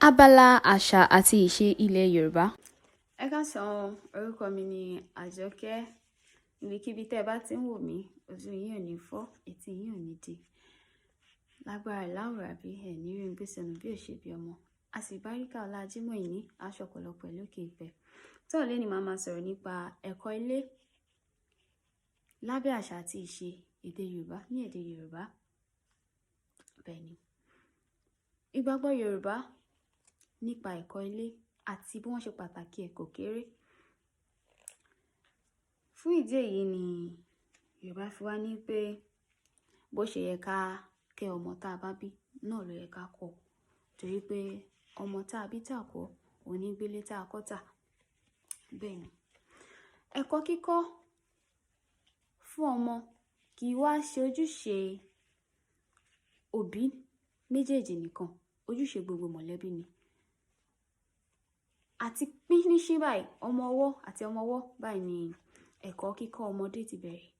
Abala àṣà àti ìṣe ilẹ̀ Yorùbá. Ẹ káàsán, orúkọ mi ni Àjọkẹ́. Ibikíbi tẹ́ ẹ bá ti ń wò mí, ojú yín ò ní fọ́, etí yín ò ní di. Lágbára láwùrà bí ẹ̀ ní rí gbé sẹ́nu bí ò ṣe bí ọmọ. A sì báríkà ọlá Jímọ̀ ìní aṣọ ọ̀pọ̀lọpọ̀ lókè ìpẹ́. Tó lé ní máa sọ̀rọ̀ nípa ẹ̀kọ́ ilé lábẹ́ àṣà àti ìṣe èdè Yorùbá ní èdè Yorùbá. Bẹ́ẹ̀ ni. Ìgbàgbọ́ Yorùbá nípa ẹ̀kọ́ ilé àti bí wọ́n ṣe pàtàkì ẹ̀ kò kéré. Fún ìdí èyí ni Yorùbá fi wá ní pé bó ṣe yẹ ká kẹ́ ọmọ tá a bá bí náà ló yẹ ká kọ́, torí pé ọmọ tá a bí tá a kọ́ òní gbélé tá a kọ́ tà. Bẹ́ẹ̀ ni. Ẹ̀kọ́ kíkọ́ fún ọmọ kì í wá ṣe ojúṣe òbí méjèèjì nìkan, ojúṣe gbogbo mọ̀lẹ́bí ni. Àti pín ní ṣí báyìí, ọmọ ọwọ́ àti ọmọ ọwọ́ báyìí ni ẹ̀kọ́ kíkọ́ ọmọdé ti bẹ̀rẹ̀,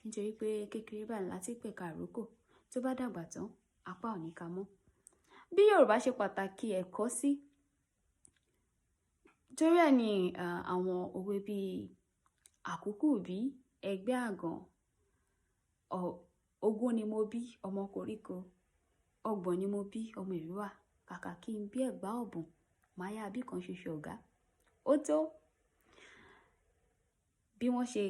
nítorí pé kékeré báyìí láti pẹ̀ka àrókò, tó bá dàgbà tán apá ò ní ká mọ́. Bí Yorùbá ṣe pàtàkì ẹ̀kọ́ sí, torí ẹ̀ ni àwọn òwe bíi àkúkú bí, ẹgbẹ́ àgàn, ogún ni mo bí ọmọ koríko, ọgbọ̀n ni mo bí ọmọ ìrúwà, kàkà kí n bí ẹ̀gbá ọ̀bùn máa yá bí kan ṣoṣo ọ̀gá. Ó tó bí wọ́n ṣe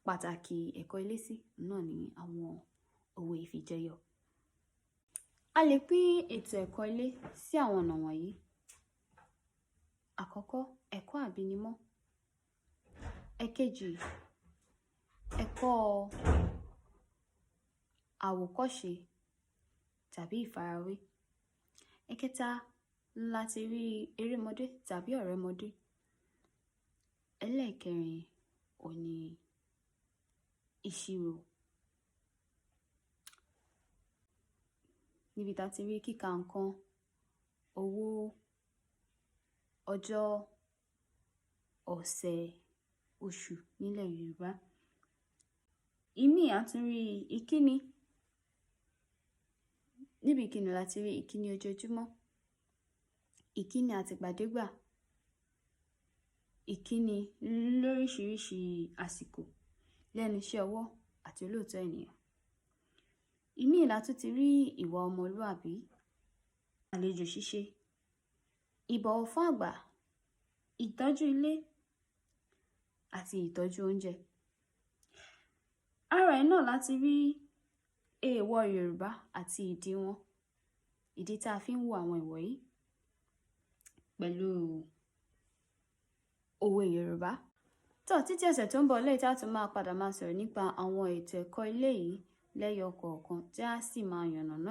pàtàkì ẹ̀kọ́ ilé sí náà ni àwọn òwe ìfìjẹyọ. A lè pín ètò ẹ̀kọ́ ilé sí àwọn ọ̀nà wọ̀nyí. Àkọ́kọ́, ẹ̀kọ́ àbínimọ́. Ẹ̀kejì, ẹ̀kọ́ àwòkọ́ṣe tàbí ìfarawé. Ẹ̀kẹta, láti rí erémọdé tàbí ọ̀rẹ́mọdé. Ẹlẹ́ẹ̀kẹrin ò ní ìṣirò, níbi tá ti rí kíka nǹkan, owó, ọjọ́, ọ̀sẹ̀, oṣù nílẹ̀ Yorùbá. Ìmí a tún rí ìkíni. Níbi ìkíni láti rí ìkíni ojoojúmọ́, ìkíni àtìgbàdégbà, ìkíni lóríṣiríṣi àsìkò lẹ́nu iṣẹ́ ọwọ́ àti olóòótọ́ ènìyàn. Ìmí la tún ti rí ìwà ọmọlúàbí, àlejò ṣíṣe, ìbọ̀wọ̀ fún àgbà, ìtọ́jú ilé àti ìtọ́jú oúnjẹ. Ara ẹ̀ náà láti rí èèwọ̀ Yorùbá àti ìdí wọn, ìdí tá a fi ń wo àwọn ìwọ̀ yìí pẹ̀lú òwe Yorùbá. Tó títí ọ̀sẹ̀ tó ń bọ̀ lẹ́yìn tá a tún máa padà máa sọ̀rọ̀ nípa àwọn ètò ẹ̀kọ́ ilé yìí lẹ́yọ kọ̀ọ̀kan tí a sì máa yànnàná